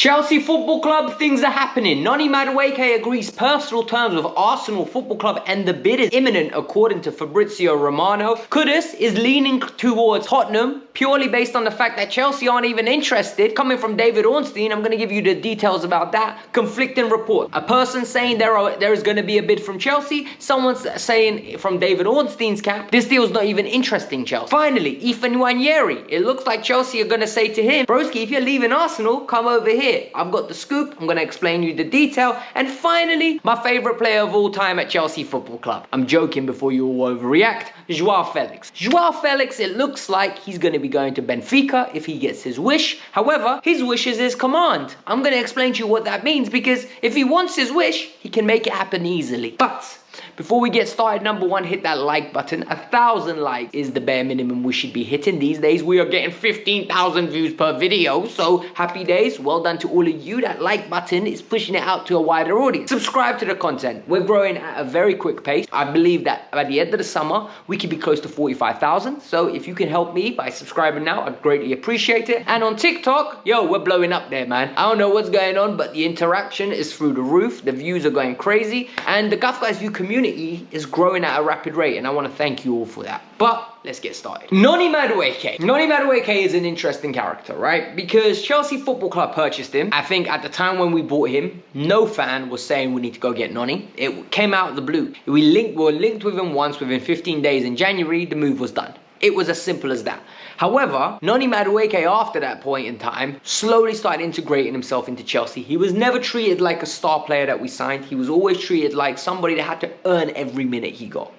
Chelsea Football Club, things are happening. Noni Madueke agrees personal terms with Arsenal Football Club and the bid is imminent according to Fabrizio Romano. Kudus is leaning towards Tottenham purely based on the fact that Chelsea aren't even interested. Coming from David Ornstein, I'm going to give you the details about that. Conflicting report. A person saying there is going to be a bid from Chelsea. Someone's saying from David Ornstein's camp, this deal's not even interesting Chelsea. Finally, Wieri. It looks like Chelsea are going to say to him, broski, if you're leaving Arsenal, come over here. I've got the scoop. I'm going to explain you the detail. And finally, my favorite player of all time at Chelsea Football Club. I'm joking before you all overreact. Joao Felix. Joao Felix, it looks like he's going to be going to Benfica if he gets his wish. However, his wish is his command. I'm going to explain to you what that means because if he wants his wish, he can make it happen easily. But before we get started, number one, hit that like button. 1,000 likes is the bare minimum we should be hitting these days. We are getting 15,000 views per video. So happy days. Well done to all of you. That like button is pushing it out to a wider audience. Subscribe to the content. We're growing at a very quick pace. I believe that by the end of the summer, we could be close to 45,000. So if you can help me by subscribing now, I'd greatly appreciate it. And on TikTok, yo, we're blowing up there, man. I don't know what's going on, but the interaction is through the roof. The views are going crazy. And the Kavkas View community is growing at a rapid rate, and I want to thank you all for that. But let's get started. Noni Madueke. Noni Madueke is an interesting character, right? Because Chelsea Football Club purchased him. I think at the time when we bought him, no fan was saying we need to go get Noni. It came out of the blue. We were linked with him once. Within 15 days in January, the move was done. It was as simple as that. However, Noni Madueke, after that point in time, slowly started integrating himself into Chelsea. He was never treated like a star player that we signed. He was always treated like somebody that had to earn every minute he got.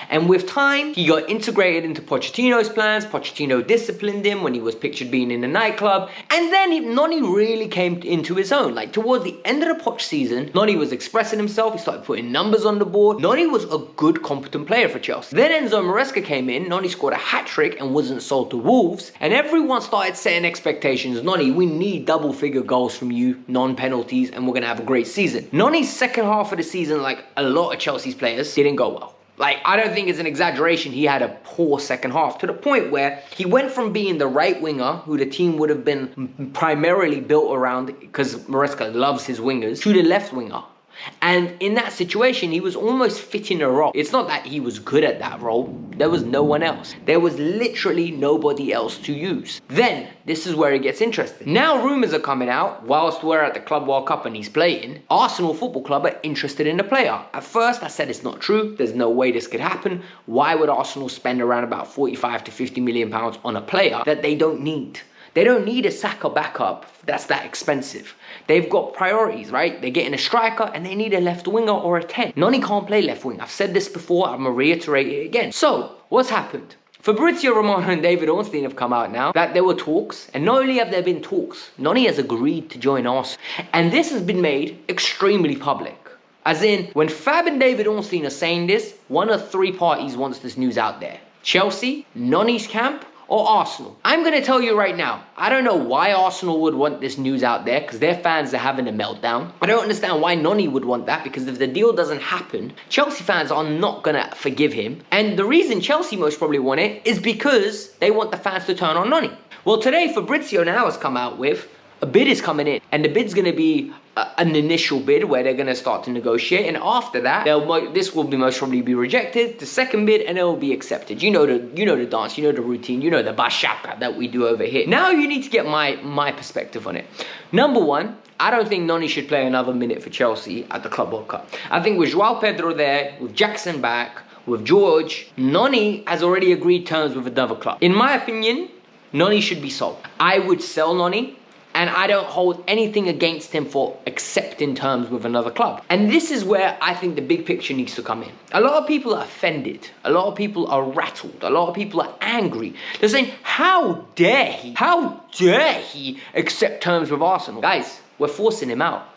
And with time, he got integrated into Pochettino's plans. Pochettino disciplined him when he was pictured being in the nightclub. And then Noni really came into his own. Like towards the end of the Poch season, Noni was expressing himself. He started putting numbers on the board. Noni was a good, competent player for Chelsea. Then Enzo Maresca came in. Noni scored a hat-trick and wasn't sold to Wolves. And everyone started setting expectations. Noni, we need double-figure goals from you, non-penalties, and we're going to have a great season. Noni's second half of the season, like a lot of Chelsea's players, didn't go well. Like, I don't think it's an exaggeration. He had a poor second half to the point where he went from being the right winger, who the team would have been primarily built around because Maresca loves his wingers, to the left winger. And in that situation, he was almost fitting a role. It's not that he was good at that role. There was no one else. There was literally nobody else to use. Then, this is where it gets interesting. Now rumours are coming out, whilst we're at the Club World Cup and he's playing, Arsenal Football Club are interested in the player. At first, I said it's not true. There's no way this could happen. Why would Arsenal spend around about 45 to 50 million pounds on a player that they don't need? They don't need a Saka backup that's that expensive. They've got priorities, right? They're getting a striker and they need a left winger or a 10. Noni can't play left wing. I've said this before. I'm going to reiterate it again. So, what's happened? Fabrizio Romano and David Ornstein have come out now that there were talks. And not only have there been talks, Noni has agreed to join Arsenal. And this has been made extremely public. As in, when Fab and David Ornstein are saying this, one of three parties wants this news out there. Chelsea, Noni's camp, or Arsenal. I'm going to tell you right now, I don't know why Arsenal would want this news out there because their fans are having a meltdown. I don't understand why Noni would want that because if the deal doesn't happen, Chelsea fans are not going to forgive him. And the reason Chelsea most probably want it is because they want the fans to turn on Noni. Well, today Fabrizio now has come out with a bid is coming in, and the bid's going to be an initial bid where they're going to start to negotiate, and after that, this will be most probably be rejected. The second bid, and it will be accepted. You know the dance, you know the routine, you know the bachata that we do over here. Now you need to get my perspective on it. Number one, I don't think Noni should play another minute for Chelsea at the Club World Cup. I think with Joao Pedro there, with Jackson back, with George, Noni has already agreed terms with another club. In my opinion, Noni should be sold. I would sell Noni. And I don't hold anything against him for accepting terms with another club. And this is where I think the big picture needs to come in. A lot of people are offended. A lot of people are rattled. A lot of people are angry. They're saying, how dare he? How dare he accept terms with Arsenal? Guys, we're forcing him out.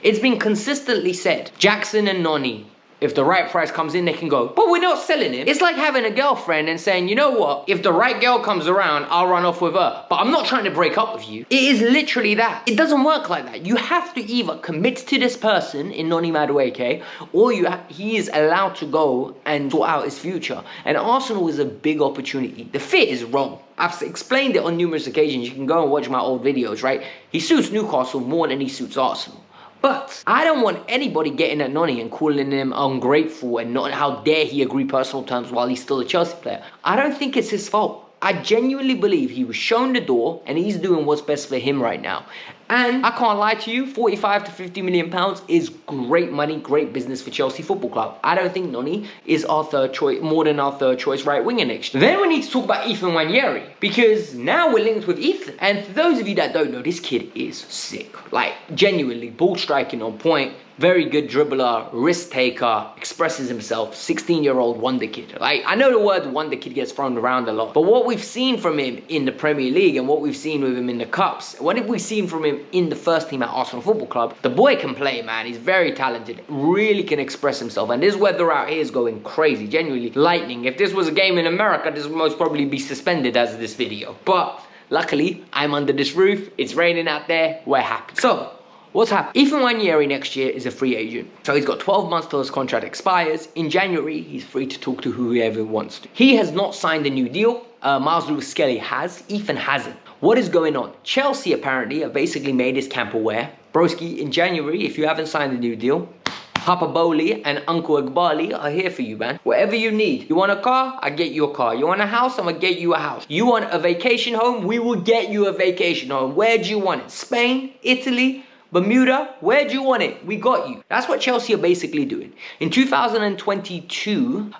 It's been consistently said, Jackson and Noni If the right price comes in, they can go, but we're not selling him. It's like having a girlfriend and saying, you know what? If the right girl comes around, I'll run off with her. But I'm not trying to break up with you. It is literally that. It doesn't work like that. You have to either commit to this person in Noni Madueke, or he is allowed to go and sort out his future. And Arsenal is a big opportunity. The fit is wrong. I've explained it on numerous occasions. You can go and watch my old videos, right? He suits Newcastle more than he suits Arsenal. But I don't want anybody getting at Noni and calling him ungrateful and not how dare he agree personal terms while he's still a Chelsea player. I don't think it's his fault. I genuinely believe he was shown the door and he's doing what's best for him right now. And I can't lie to you, 45 to 50 million pounds is great money, great business for Chelsea Football Club. I don't think Noni is our third choice, more than our third choice right winger next year. Then we need to talk about Ethan Wieri, because now we're linked with Ethan. And for those of you that don't know, this kid is sick. Like, genuinely, ball striking on point. Very good dribbler, risk taker, expresses himself, 16-year-old wonder kid. Like, I know the word wonder kid gets thrown around a lot, but what we've seen from him in the Premier League and what we've seen with him in the Cups, what have we seen from him in the first team at Arsenal Football Club? The boy can play, man. He's very talented, really can express himself. And this weather out here is going crazy, genuinely lightning. If this was a game in America, this would most probably be suspended as this video. But luckily, I'm under this roof. It's raining out there. We're happy. So, what's happened? Ethan Wieri next year is a free agent. So he's got 12 months till his contract expires. In January, he's free to talk to whoever he wants to. He has not signed a new deal. Miles Lewis-Skelly has. Ethan hasn't. What is going on? Chelsea apparently have basically made his camp aware. Broski, in January, if you haven't signed a new deal, Papa Bowley and Uncle Igbali are here for you, man. Whatever you need. You want a car? I get you a car. You want a house? I'm gonna get you a house. You want a vacation home? We will get you a vacation home. Where do you want it? Spain? Italy? Bermuda, where do you want it? We got you. That's what Chelsea are basically doing. In 2022,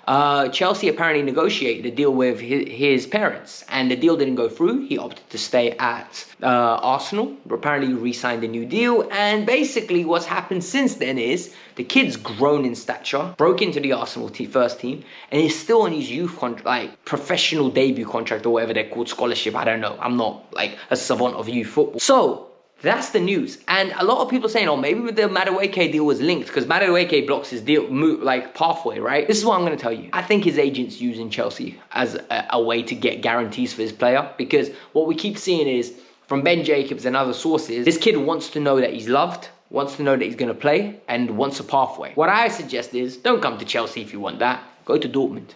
Chelsea apparently negotiated a deal with his parents, and the deal didn't go through. He opted to stay at Arsenal, apparently re-signed a new deal, and basically what's happened since then is the kid's grown in stature, broke into the Arsenal first team, and he's still on his youth contract, like professional debut contract or whatever they're called, scholarship, I don't know. I'm not like a savant of youth football. So, that's the news. And a lot of people saying, oh, maybe the Madueke deal was linked because Madueke blocks his deal, like pathway, right? This is what I'm going to tell you. I think his agent's using Chelsea as a way to get guarantees for his player, because what we keep seeing is, from Ben Jacobs and other sources, this kid wants to know that he's loved, wants to know that he's going to play, and wants a pathway. What I suggest is, don't come to Chelsea if you want that. Go to Dortmund.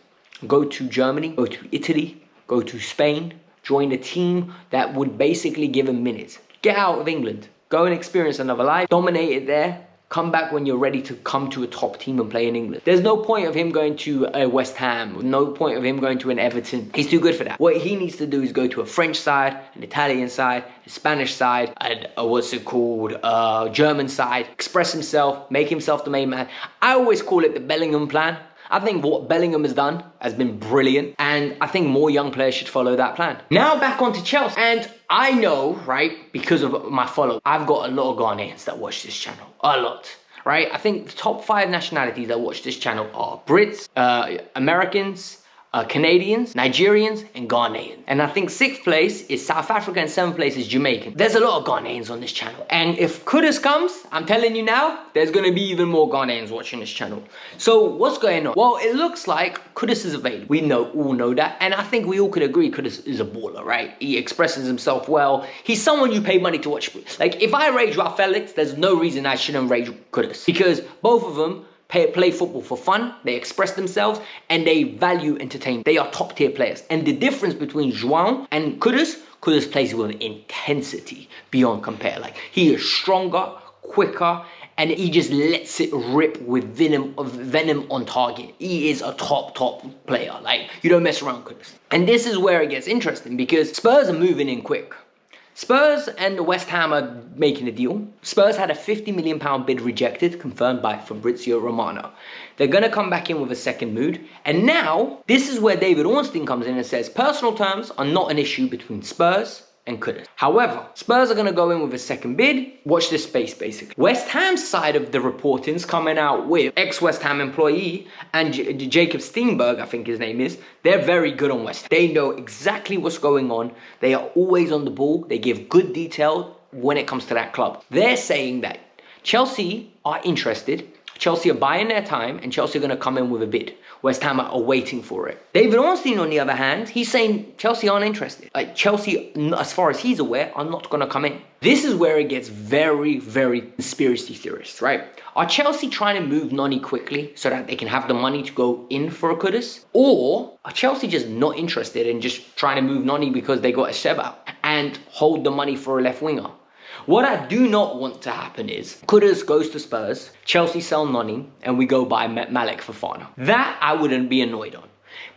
Go to Germany. Go to Italy. Go to Spain. Join a team that would basically give him minutes. Get out of England. Go and experience another life. Dominate it there. Come back when you're ready to come to a top team and play in England. There's no point of him going to a West Ham. No point of him going to an Everton. He's too good for that. What he needs to do is go to a French side, an Italian side, a Spanish side, and German side. Express himself. Make himself the main man. I always call it the Bellingham plan. I think what Bellingham has done has been brilliant, and I think more young players should follow that plan. Now back onto Chelsea, and I know, right, because of my follow, I've got a lot of Ghanaians that watch this channel, a lot, right? I think the top 5 nationalities that watch this channel are Brits, Americans, Canadians, Nigerians, and Ghanaians. And I think 6th place is South Africa and 7th place is Jamaican. There's a lot of Ghanaians on this channel. And if Kudus comes, I'm telling you now, there's gonna be even more Ghanaians watching this channel. So what's going on? Well, it looks like Kudus is available. We all know that. And I think we all could agree Kudus is a baller, right? He expresses himself well. He's someone you pay money to watch. Like, if I rate Joao Felix, there's no reason I shouldn't rate Kudus. Because both of them play football for fun, they express themselves, and they value entertainment. They are top tier players. And the difference between Joao and Kudus plays with intensity beyond compare. Like, he is stronger, quicker, and he just lets it rip with venom on target. He is a top player. Like, you don't mess around with Kudus. And this is where it gets interesting, because Spurs are moving in quick. Spurs and West Ham are making a deal. Spurs had a £50 million bid rejected, confirmed by Fabrizio Romano. They're going to come back in with a second mood. And now, this is where David Ornstein comes in and says, personal terms are not an issue between Spurs and Kudus. However, Spurs are going to go in with a second bid. Watch this space, basically. West Ham's side of the reporting's coming out with ex-West Ham employee and Jacob Steenberg, I think his name is. They're very good on West Ham. They know exactly what's going on. They are always on the ball. They give good detail when it comes to that club. They're saying that Chelsea are interested, Chelsea are buying their time and Chelsea are going to come in with a bid. West Ham are waiting for it. David Ornstein, on the other hand, he's saying Chelsea aren't interested. Like, Chelsea, as far as he's aware, are not going to come in. This is where it gets very, very conspiracy theorist, right? Are Chelsea trying to move Noni quickly so that they can have the money to go in for a Kudus? Or are Chelsea just not interested in just trying to move Noni because they got a Sheba and hold the money for a left winger? What I do not want to happen is Kudus goes to Spurs, Chelsea sell Noni, and we go buy Malek Fofana. That I wouldn't be annoyed on.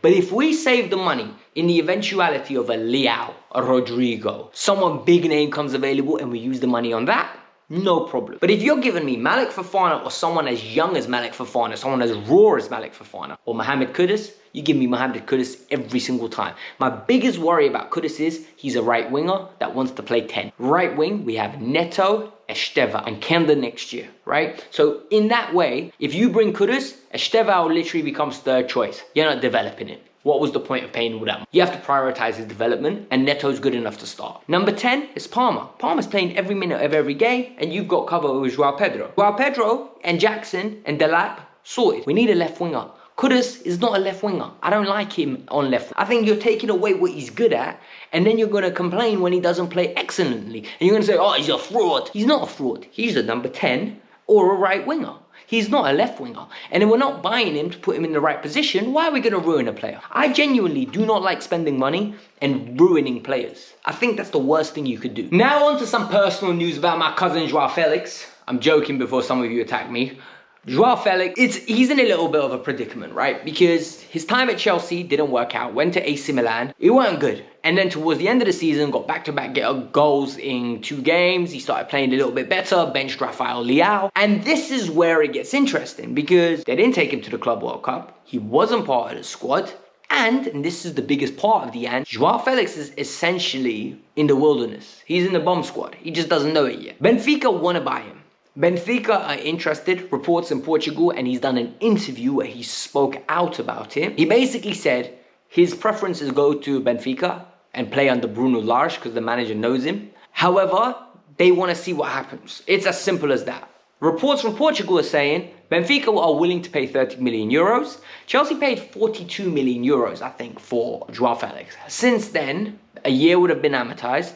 But if we save the money in the eventuality of a Leao, a Rodrigo, someone big name comes available and we use the money on that, no problem. But if you're giving me Malek Fofana or someone as young as Malek Fofana, someone as raw as Malek Fofana, or Mohamed Kudus, you give me Mohamed Kudus every single time. My biggest worry about Kudus is he's a right winger that wants to play 10. Right wing, we have Neto, Esteva, and Kenda next year, right? So in that way, if you bring Kudus, Esteva literally becomes third choice. You're not developing it. What was the point of paying all that? You have to prioritize his development, and Neto's good enough to start. Number 10 is Palmer. Palmer's playing every minute of every game, and you've got cover with Joao Pedro. Joao Pedro and Jackson and Delap sorted. We need a left winger. Kudus is not a left winger. I don't like him on left. I think you're taking away what he's good at, and then you're going to complain when he doesn't play excellently. And you're going to say, oh, he's a fraud. He's not a fraud. He's a number 10 or a right winger. He's not a left winger. And if we're not buying him to put him in the right position, why are we going to ruin a player? I genuinely do not like spending money and ruining players. I think that's the worst thing you could do. Now on to some personal news about my cousin Joao Felix. I'm joking before some of you attack me. Joao Felix, he's in a little bit of a predicament, right? Because his time at Chelsea didn't work out, went to AC Milan, it weren't good. And then towards the end of the season, got back-to-back goals in 2 games. He started playing a little bit better, benched Rafael Leao. And this is where it gets interesting because they didn't take him to the Club World Cup. He wasn't part of the squad. And this is the biggest part of the end, Joao Felix is essentially in the wilderness. He's in the bomb squad. He just doesn't know it yet. Benfica want to buy him. Benfica are interested, reports in Portugal, and he's done an interview where he spoke out about it. He basically said his preference is go to Benfica and play under Bruno Lage because the manager knows him. However, they want to see what happens. It's as simple as that. Reports from Portugal are saying Benfica are willing to pay 30 million euros. Chelsea paid 42 million euros, I think, for Joao Felix. Since then, a year would have been amortized.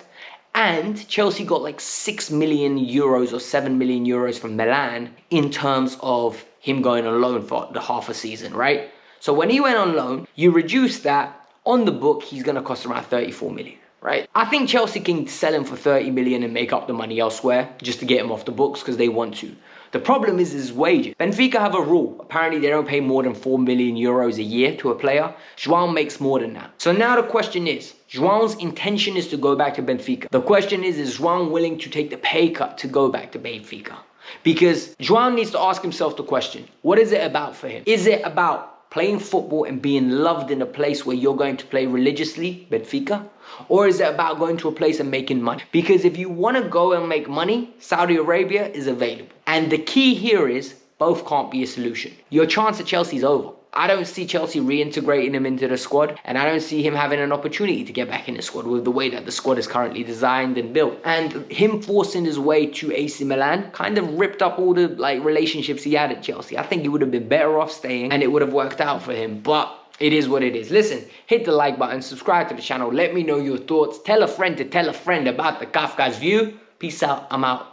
And Chelsea got like 6 million euros or 7 million euros from Milan in terms of him going on loan for the half a season, right? So when he went on loan, you reduce that, on the book, he's going to cost around 34 million, right? I think Chelsea can sell him for 30 million and make up the money elsewhere just to get him off the books because they want to. The problem is his wages. Benfica have a rule. Apparently they don't pay more than 4 million euros a year to a player. Joao makes more than that. So now the question is, Joao's intention is to go back to Benfica. The question is Joao willing to take the pay cut to go back to Benfica? Because Joao needs to ask himself the question, what is it about for him? Is it about playing football and being loved in a place where you're going to play religiously, Benfica? Or is it about going to a place and making money? Because if you want to go and make money, Saudi Arabia is available. And the key here is both can't be a solution. Your chance at Chelsea is over. I don't see Chelsea reintegrating him into the squad, and I don't see him having an opportunity to get back in the squad with the way that the squad is currently designed and built. And him forcing his way to AC Milan kind of ripped up all the relationships he had at Chelsea. I think he would have been better off staying, and it would have worked out for him. But it is what it is. Listen, hit the like button, subscribe to the channel, let me know your thoughts, tell a friend to tell a friend about the Kavkas View. Peace out, I'm out.